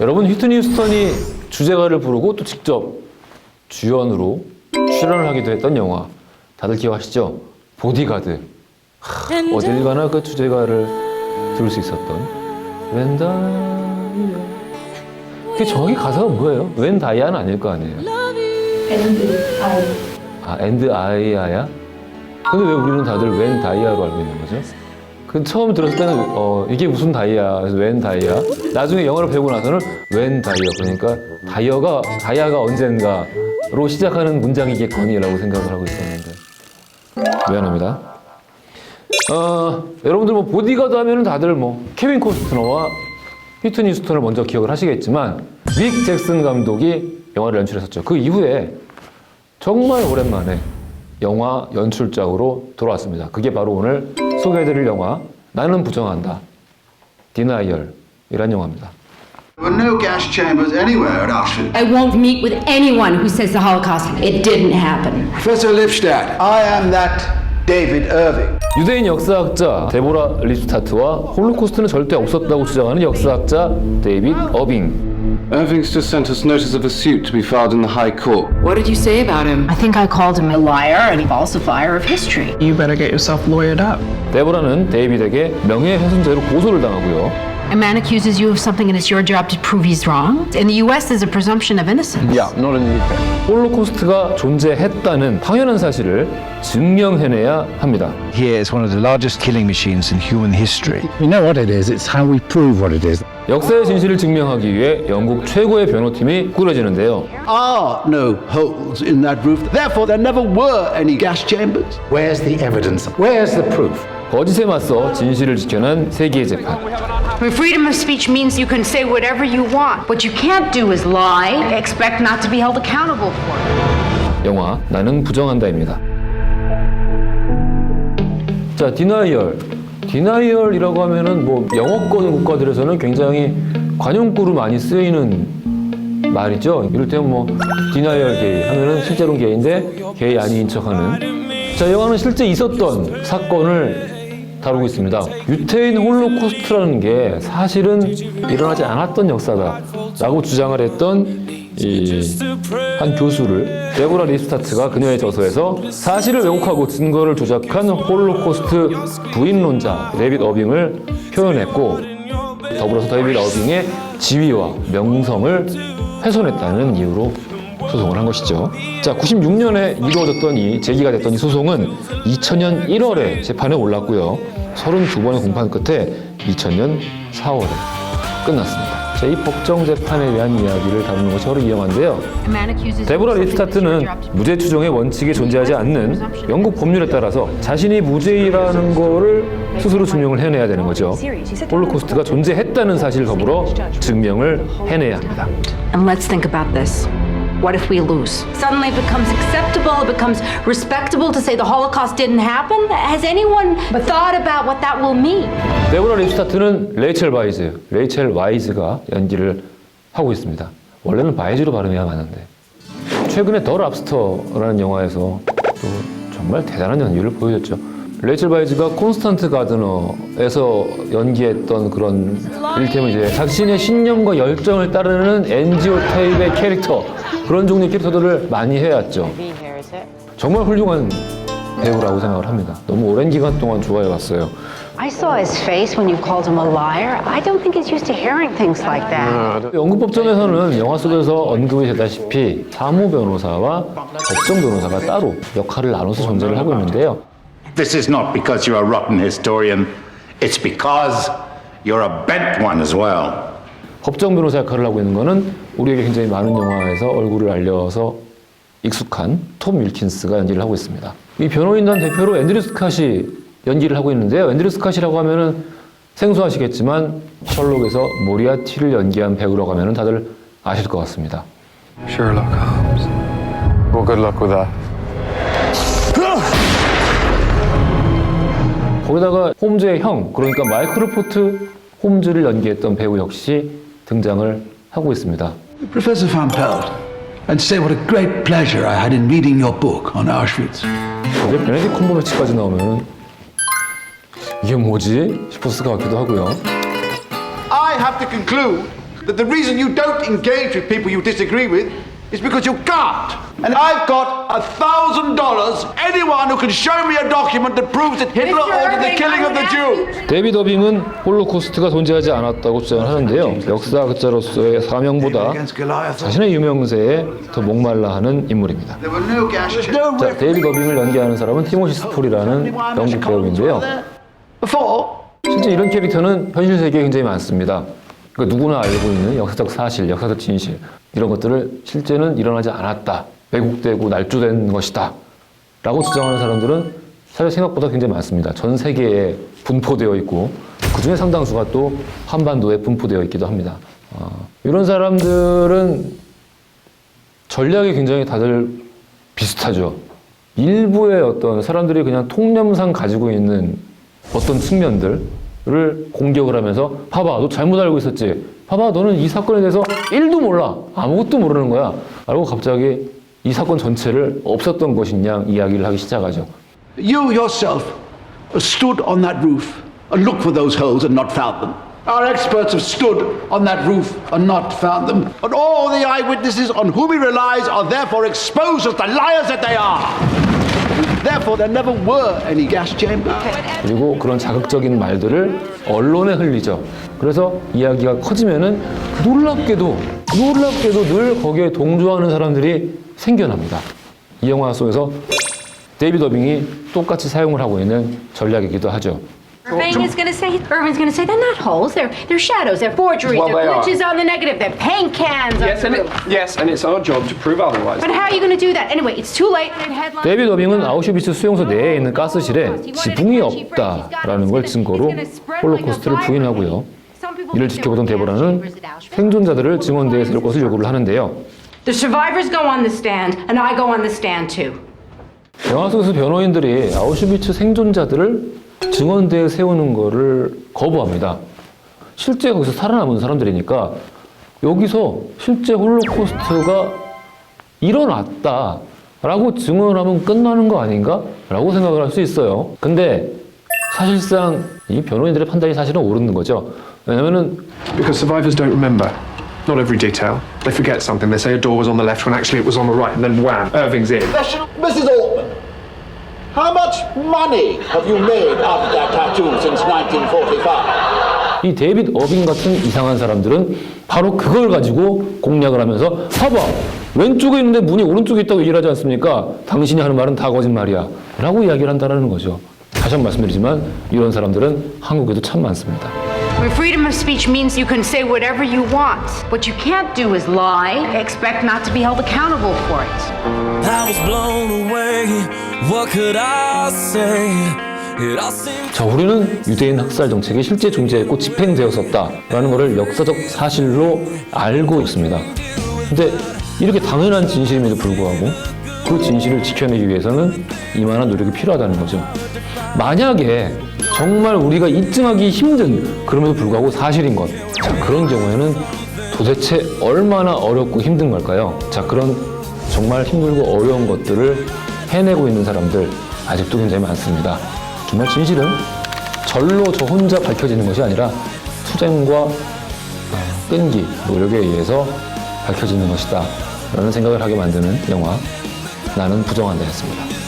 여러분, 휘트니 휴스턴이 주제가를 부르고 또 직접 주연으로 출연을 하기도 했던 영화 다들 기억하시죠? 보디가드. 어딜 가나 그 주제가를 들을 수 있었던 When Diana. 그 정확히 가사가 뭐예요? When Diana 아닐 거 아니에요? And I야? 근데 왜 우리는 다들 When Dia로 알고 있는 거죠? 그 처음 들었을 때는 이게 무슨 다이아? 그래서 When Dia야? 나중에 영어를 배우고 나서는 When Dia야. 그러니까 다이아가 언젠가로 시작하는 문장이겠거니라고 생각을 하고 있었는데 미안합니다. 여러분들 뭐 보디가드 하면은 다들 뭐 케빈 코스트너와 휘트니 휴스턴을 먼저 기억을 하시겠지만 릭 잭슨 감독이 영화를 연출했었죠. 그 이후에 정말 오랜만에 영화 연출작으로 돌아왔습니다. 그게 바로 오늘 소개해드릴 영화 나는 부정한다. 디나이얼이란 영화입니다. There were no gas chambers anywhere at Auschwitz. I won't meet with anyone who says the Holocaust, it didn't happen. Professor Lipstadt, I am that David Irving. 유대인 역사학자 데보라 립스타트와 홀로코스트는 절대 없었다고 주장하는 역사학자 데이빗 어빙. Irving's just sent us notice of a suit to be filed in the High Court. What did you say about him? I think I called him a liar and a falsifier of history. You better get yourself lawyered up. 데보라는 데이빗에게 명예훼손죄로 고소를 당하고요. A man accuses you of something and it's your job to prove he's wrong. In the US, there's a presumption of innocence. Yeah, not in the UK. 홀로코스트가 존재했다는 당연한 사실을 증명해내야 합니다. Here is one of the largest killing machines in human history. We know what it is, it's how we prove what it is. 역사의 진실을 증명하기 위해 영국 최고의 변호팀이 꾸려지는데요. Are no holes in that roof. Therefore, there never were any gas chambers. Where's the evidence? Where's the proof? 거짓에 맞서 진실을 지켜낸 세계의 재판. Freedom of speech means you can say whatever you want. What you can't do is lie, expect not to be held accountable for it. 영화 나는 부정한다입니다. 자, 디나이얼이라고 하면은 뭐 영어권 국가들에서는 굉장히 관용구로 많이 쓰이는 말이죠. 이를테면 뭐 디나이얼 게이 하면은 실제로는 게이인데 게이 아닌 척하는. 자, 영화는 실제 있었던 사건을 다루고 있습니다. 유태인 홀로코스트라는 게 사실은 일어나지 않았던 역사다라고 주장을 했던 한 교수를 데보라 립스타트가 그녀의 저서에서 사실을 왜곡하고 증거를 조작한 홀로코스트 부인론자 데이빗 어빙을 표현했고, 더불어서 데이빗 어빙의 지위와 명성을 훼손했다는 이유로 소송을 한 것이죠. 자, 96년에 이루어졌던 제기가 됐던 이 소송은 2000년 1월에 재판에 올랐고요. 32번의 공판 끝에 2000년 4월에 끝났습니다. 자, 이 법정 재판에 대한 이야기를 다루는 것이 허리 위험한데요. 데보라 립스타트는 무죄 추정의 원칙이 존재하지 않는 영국 법률에 따라서 자신이 무죄라는 거를 스스로 증명을 해내야 되는 거죠. 홀로코스트가 존재했다는 사실 더불어 증명을 해내야 합니다. And let's think about this. What if we lose? Suddenly it becomes acceptable, it becomes respectable to say the Holocaust didn't happen? Has anyone thought about what that will mean? 데보라 립스타트는 레이첼 와이즈가 연기를 하고 있습니다. 원래는 바이즈로 발음해야 하는데 최근에 더 랍스터라는 영화에서 또 정말 대단한 연기를 보여줬죠. 레이첼 바이즈가 콘스탄트 가드너에서 연기했던 그런 이를테면 이제 자신의 신념과 열정을 따르는 NGO 타입의 캐릭터, 그런 종류의 캐릭터들을 많이 해왔죠. 정말 훌륭한 배우라고 생각을 합니다. 너무 오랜 기간 동안 좋아해왔어요. I saw his face when you called him a liar. I don't think he's used to hearing things like that. 영국 법정에서는 영화 속에서 언급이 되다시피 사무 변호사와 법정 변호사가 따로 역할을 나눠서 존재를 하고 있는데요. This is not because you're a rotten historian. It's because you're a bent one as well. 법정 변호사 역할을 하고 있는 거는 우리에게 굉장히 많은 영화에서 얼굴을 알려서 익숙한 톰 윌킨스가 연기를 하고 있습니다. 이 변호인단 대표로 앤드류 스캇이 연기를 하고 있는데요. 앤드류 스캇이라고 하면은 생소하시겠지만 셜록에서 모리아티를 연기한 배우라고 하면은 다들 아실 것 같습니다. Sherlock Holmes. Well, good luck with that. 거기다가 홈즈의 형, 그러니까 마이클 포트 홈즈를 연기했던 배우 역시 등장을 하고 있습니다. Professor Van Pelt, and say what a great pleasure I had in reading your book on Auschwitz. 이제 베네딕트 컴버배치까지 나오면 이게 뭐지 싶었을 것 같기도 하고요. I have to conclude that the reason you don't engage with people you disagree with is because you can't. And I've got $1,000. Anyone who can show me a document that proves that Hitler ordered the killing of the Jews. 데이비드 어빙은 홀로코스트가 존재하지 않았다고 주장을 하는데요. 역사학자로서의 사명보다 자신의 유명세에 더 목말라 하는 인물입니다. There were no gas chambers. 자, 데이비드 어빙을 연기하는 사람은 티모시 스폴이라는 영국 배우인데요. Before, 실제 이런 캐릭터는 현실 세계에 굉장히 많습니다. 그러니까 누구나 알고 있는 역사적 사실, 역사적 진실 이런 것들을 실제는 일어나지 않았다. 왜곡되고 날조된 것이다. 라고 주장하는 사람들은 사실 생각보다 굉장히 많습니다. 전 세계에 분포되어 있고 그중에 상당수가 또 한반도에 분포되어 있기도 합니다. 이런 사람들은 전략이 굉장히 다들 비슷하죠. 일부의 어떤 사람들이 그냥 통념상 가지고 있는 어떤 측면들을 공격을 하면서 봐봐, 너 잘못 알고 있었지? 봐봐, 너는 이 사건에 대해서 1도 몰라. 아무것도 모르는 거야. 라고 갑자기 이 사건 전체를 없었던 것인 양 이야기를 하기 시작하죠. you yourself stood on that roof and looked for those holes and not found them. Our experts have stood on that roof and not found them. And all the eyewitnesses on whom he relies are therefore exposed as the liars that they are. Therefore, there never were any gas chambers. 그리고 그런 자극적인 말들을 언론에 흘리죠. 그래서 이야기가 커지면은 놀랍게도 늘 거기에 동조하는 사람들이 생겨납니다. 이 영화 속에서 데이비드 어빙이 똑같이 사용을 하고 있는 전략이기도 하죠. Irving's gonna say, they're not holes, they're shadows, they're forgeries, Well, they're they are. glitches on the negative, they're paint cans. Yes, and it's our job to prove otherwise. But how are you gonna do that? Anyway, it's too late. 데이비드 어빙은 아우슈비츠 수용소 내에 있는 가스실에 지붕이 없다라는 걸 증거로 홀로코스트를 부인하고요. 이를 지켜보던 데보라는 생존자들을 증언대에 세울 것을 요구를 하는데요. The survivors go on the stand, and I go on the stand too. 영화 속에서 변호인들이 아우슈비츠 생존자들을 증언대에 세우는 거를 거부합니다. 실제 거기서 살아남은 사람들이니까 여기서 실제 홀로코스트가 일어났다라고 증언하면 끝나는 거 아닌가? 라고 생각을 할 수 있어요. 근데 사실상 이 변호인들의 판단이 사실은 옳은 거죠. 왜냐면은 Because survivors don't remember. Not every detail. They forget something. They say a door was on the left when actually it was on the right, and then wham, Irving's in. Mrs. Altman, how much money have you made out of that tattoo since 1945? 이 데이비드 어빙 같은 이상한 사람들은 바로 그걸 가지고 공략을 하면서 봐봐, 왼쪽에 있는데 문이 오른쪽에 있다고 얘기를 하지 않습니까? 당신이 하는 말은 다 거짓말이야 라고 이야기를 한다는 거죠. 다시 한번 말씀드리지만 이런 사람들은 한국에도 참 많습니다. Where freedom of speech means you can say whatever you want. What you can't do is lie, expect not to be held accountable for it. I was blown away. What could I say? It all seemed 자, 우리는 유대인 학살 정책이 실제 존재했고 집행되었었다라는 것을 역사적 사실로 알고 있습니다. 근데 이렇게 당연한 진실임에도 불구하고 그 진실을 지켜내기 위해서는 이만한 노력이 필요하다는 거죠. 만약에 정말 우리가 입증하기 힘든 그럼에도 불구하고 사실인 것, 자, 그런 경우에는 도대체 얼마나 어렵고 힘든 걸까요? 자, 그런 정말 힘들고 어려운 것들을 해내고 있는 사람들 아직도 굉장히 많습니다. 정말 진실은 절로 저 혼자 밝혀지는 것이 아니라 투쟁과 끈기, 노력에 의해서 밝혀지는 것이다 라는 생각을 하게 만드는 영화 나는 부정한다였습니다.